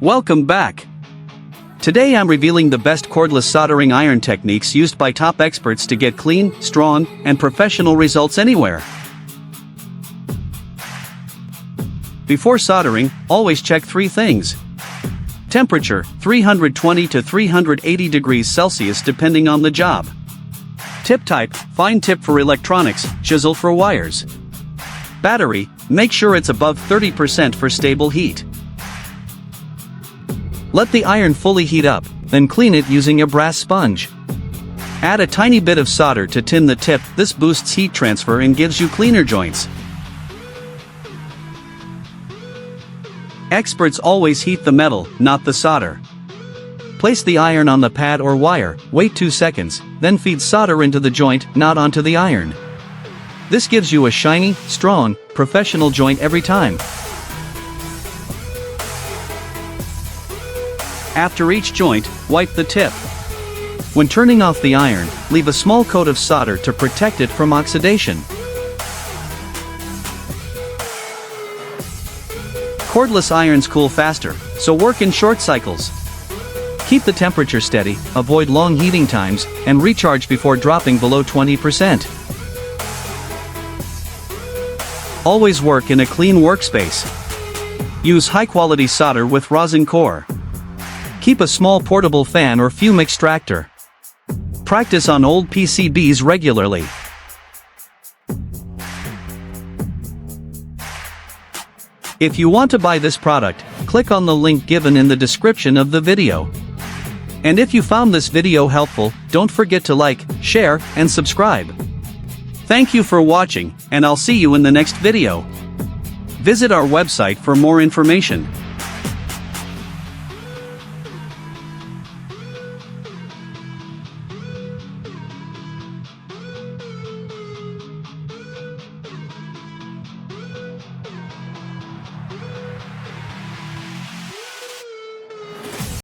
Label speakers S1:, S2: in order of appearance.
S1: Welcome back. Today I'm revealing the best cordless soldering iron techniques used by top experts to get clean, strong, and professional results anywhere. Before soldering, always check 3 things. Temperature, 320 to 380 degrees Celsius depending on the job. Tip type, fine tip for electronics, chisel for wires. Battery, make sure it's above 30% for stable heat. Let the iron fully heat up, then clean it using a brass sponge. Add a tiny bit of solder to tin the tip. This boosts heat transfer and gives you cleaner joints. Experts always heat the metal, not the solder. Place the iron on the pad or wire, wait 2 seconds, then feed solder into the joint, not onto the iron. This gives you a shiny, strong, professional joint every time. After each joint, wipe the tip. When turning off the iron, leave a small coat of solder to protect it from oxidation. Cordless irons cool faster, so work in short cycles. Keep the temperature steady, avoid long heating times, and recharge before dropping below 20%. Always work in a clean workspace. Use high-quality solder with rosin core. Keep a small portable fan or fume extractor. Practice on old PCBs regularly. If you want to buy this product, click on the link given in the description of the video. And if you found this video helpful, don't forget to like, share, and subscribe. Thank you for watching, and I'll see you in the next video. Visit our website for more information.